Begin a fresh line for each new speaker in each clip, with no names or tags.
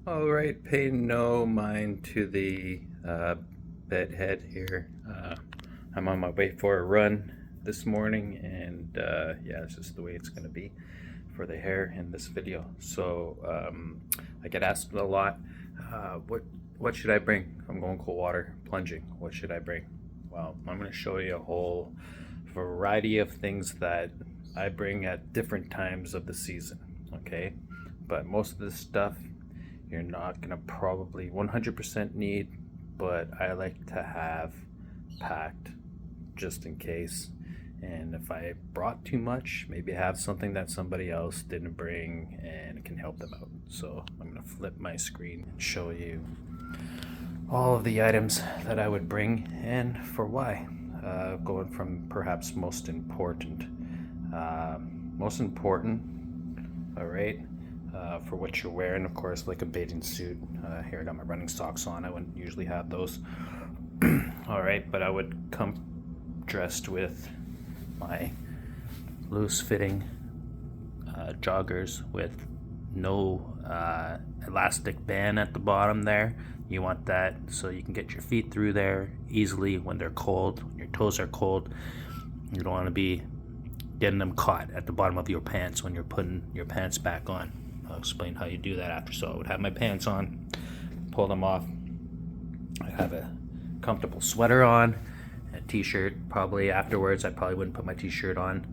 All right, pay no mind to the bed head here. I'm on my way for a run this morning, and yeah, it's just the way it's going to be for the hair in this video. So I get asked a lot, what should I bring? I'm going cold water plunging. What should I bring? Well, I'm going to show you a whole variety of things that I bring at different times of the season. Okay, but most of this stuff you're not gonna probably 100% need, but I like to have packed just in case. And if I brought too much, maybe have something that somebody else didn't bring and it can help them out. So I'm gonna flip my screen and show you all of the items that I would bring and for why. Going from perhaps most important. Most important, all right, for what you're wearing, of course, like a bathing suit. Here I got my running socks on. I wouldn't usually have those. All right, but I would come dressed with my loose-fitting joggers with no elastic band at the bottom there. You want that so you can get your feet through there easily when they're cold, when your toes are cold. You don't want to be getting them caught at the bottom of your pants when you're putting your pants back on. I'll explain how you do that after. So I would have my pants on, pull them off. I have a comfortable sweater on, a t-shirt. Probably afterwards, I probably wouldn't put my t-shirt on.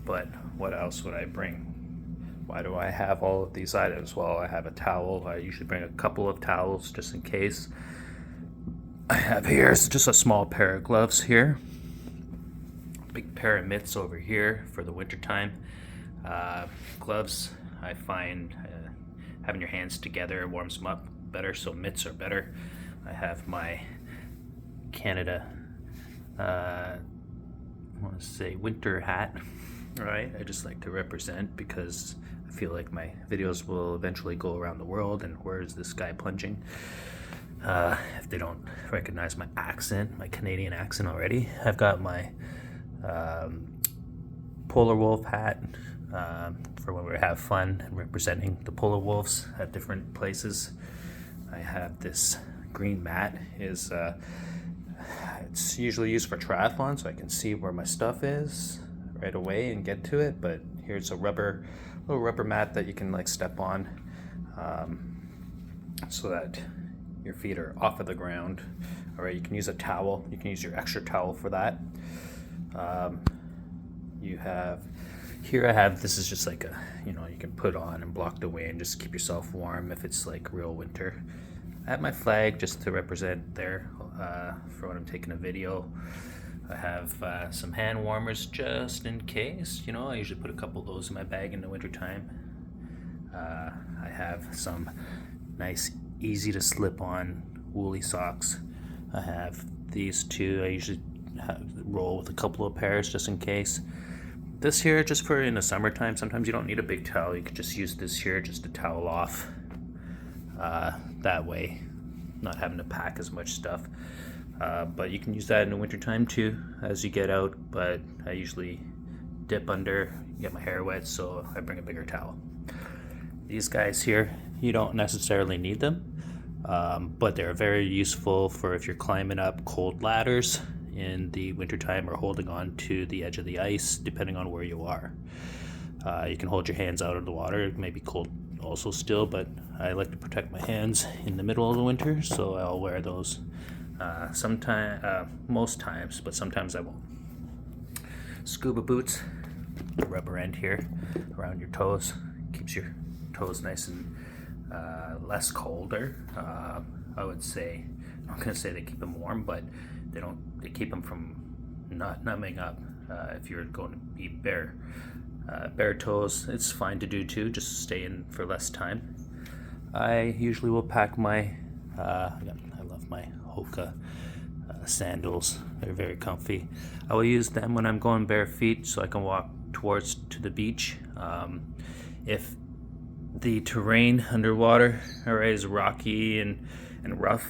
But what else would I bring? Why do I have all of these items? Well, I have a towel. I usually bring a couple of towels just in case. I have here just a small pair of gloves here. Big pair of mitts over here for the winter time. Gloves, I find having your hands together warms them up better, so mitts are better. I have my Canada, I want to say winter hat, right? I just like to represent because I feel like my videos will eventually go around the world, and where is this guy plunging? If they don't recognize my accent, my Canadian accent already. I've got my polar wolf hat for when we have fun and representing the polar wolves at different places. I have this green mat. It's usually used for triathlon, so I can see where my stuff is right away and get to it. But here's a little rubber mat that you can like step on, so that your feet are off of the ground. All right, you can use a towel. You can use your extra towel for that. You have here, I have, this is just like a, you can put on and block the way and just keep yourself warm if it's like real winter. I have my flag just to represent there for when I'm taking a video. I have some hand warmers just in case. I usually put a couple of those in my bag in the winter time. I have some nice, easy to slip on woolly socks. I have these two. I usually roll with a couple of pairs just in case. This here, just for in the summertime, sometimes you don't need a big towel. You could just use this here just to towel off. That way, not having to pack as much stuff. But you can use that in the wintertime too as you get out. But I usually dip under, get my hair wet, so I bring a bigger towel. These guys here, you don't necessarily need them, but they're very useful for if you're climbing up cold ladders in the wintertime or holding on to the edge of the ice, depending on where you are. You can hold your hands out of the water. It may be cold also still, but I like to protect my hands in the middle of the winter, so I'll wear those most times, but sometimes I won't. Scuba boots, the rubber end here around your toes, keeps your toes nice and less colder. I would say, I'm not gonna say they keep them warm, but they keep them from not numbing up. If you're going to be bare toes, it's fine to do too, just stay in for less time. I usually will pack my I love my Hoka sandals. They're very comfy. I will use them when I'm going bare feet so I can walk to the beach. If the terrain underwater, is rocky and rough,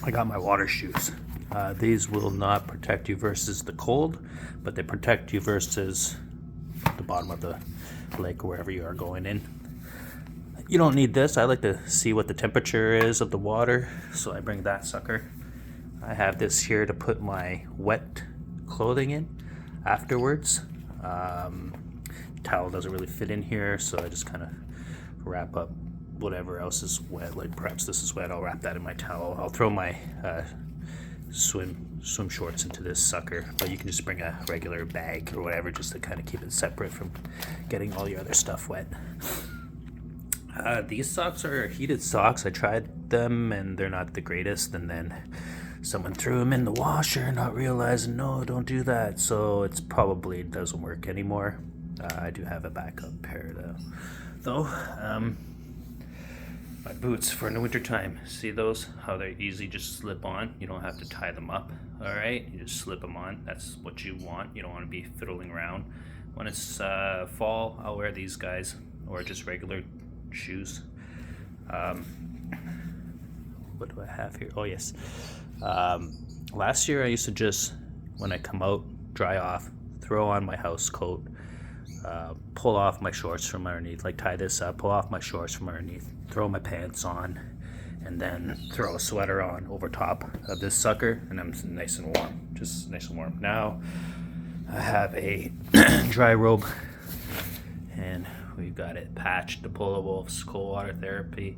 I got my water shoes. These will not protect you versus the cold, but they protect you versus the bottom of the lake or wherever you are going in. You don't need this. I like to see what the temperature is of the water, so I bring that sucker. I have this here to put my wet clothing in afterwards. Towel doesn't really fit in here, so I just kind of wrap up whatever else is wet. Like perhaps this is wet, I'll wrap that in my towel. I'll throw my swim shorts into this sucker, but you can just bring a regular bag or whatever just to kind of keep it separate from getting all your other stuff wet. These socks are heated socks. I tried them and they're not the greatest, and then someone threw them in the washer not realizing, no, don't do that, so it's probably doesn't work anymore. I do have a backup pair though. My boots for in the winter time. See those? How they easy just slip on. You don't have to tie them up. All right, you just slip them on. That's what you want. You don't want to be fiddling around. When it's fall, I'll wear these guys or just regular shoes. What do I have here? Oh yes. Last year I used to just, when I come out, dry off, throw on my house coat, pull off my shorts from underneath, like tie this up, pull off my shorts from underneath, throw my pants on, and then throw a sweater on over top of this sucker, and I'm nice and warm, just nice and warm. Now I have a dry robe, and we've got it patched, the Polar Wolf's cold water therapy.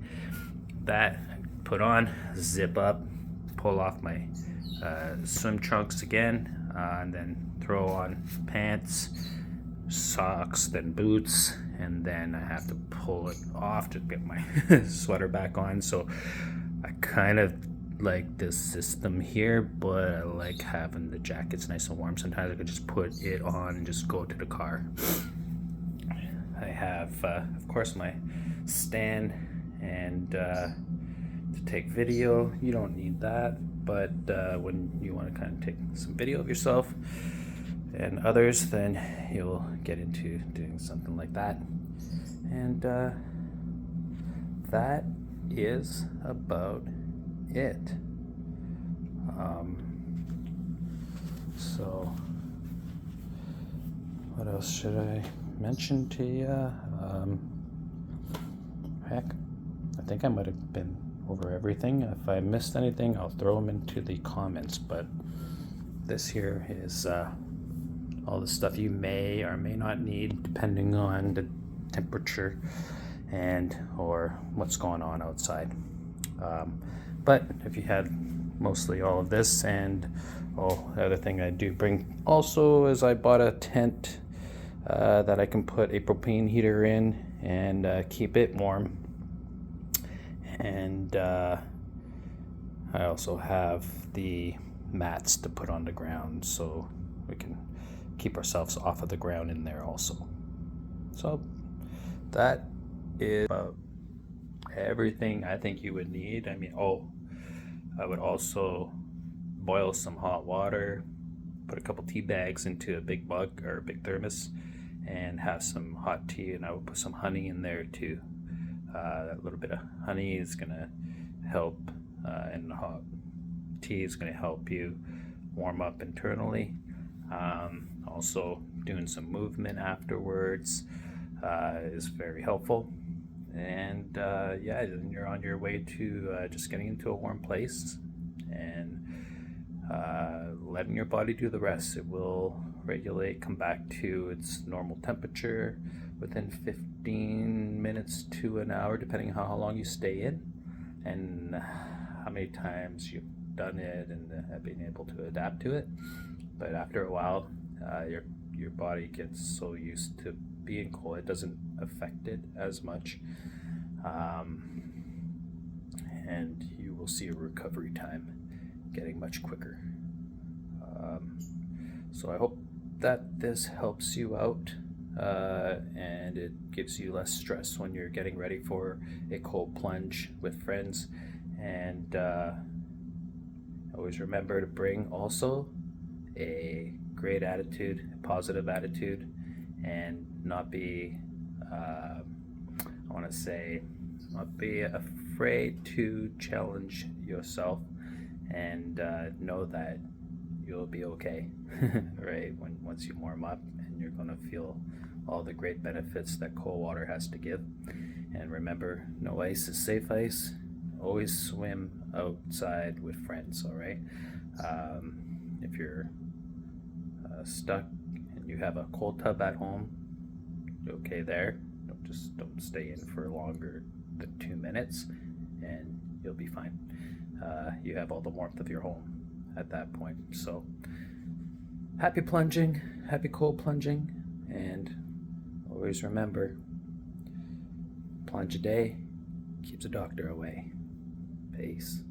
That put on, zip up, pull off my swim trunks again, and then throw on pants, socks, then boots, and then I have to pull it off to get my sweater back on. So I kind of like this system here, but I like having the jackets nice and warm. Sometimes I could just put it on and just go to the car. I have of course my stand and to take video. You don't need that, but when you want to kind of take some video of yourself and others, then you'll get into doing something like that. And that is about it. So what else should I mention to you? Heck, I think I might have been over everything. If I missed anything, I'll throw them into the comments, but this here is all the stuff you may or may not need depending on the temperature and or what's going on outside. But if you had mostly all of this, and the other thing I do bring also is I bought a tent that I can put a propane heater in and keep it warm. And I also have the mats to put on the ground so we can keep ourselves off of the ground in there also. So that is about everything I think you would need. I mean, I would also boil some hot water, put a couple tea bags into a big mug or a big thermos, and have some hot tea, and I would put some honey in there too. A little bit of honey is gonna help, and the hot tea is gonna help you warm up internally. Also, doing some movement afterwards is very helpful. And yeah, then you're on your way to just getting into a warm place and letting your body do the rest. It will regulate, come back to its normal temperature within 15 minutes to an hour, depending on how long you stay in and how many times you've done it and being able to adapt to it. But after a while, your body gets so used to being cold, it doesn't affect it as much, and you will see a recovery time getting much quicker. So I hope that this helps you out, and it gives you less stress when you're getting ready for a cold plunge with friends. And always remember to bring also a great attitude, a positive attitude, and not be not be afraid to challenge yourself, and know that you'll be okay. Right, once you warm up, and you're going to feel all the great benefits that cold water has to give. And remember, no ice is safe ice. Always swim outside with friends, all right? If you're stuck and you have a cold tub at home, you're okay there. Don't stay in for longer than 2 minutes, and you'll be fine. You have all the warmth of your home at that point. So happy plunging, happy cold plunging, and always remember, plunge a day keeps a doctor away. Peace.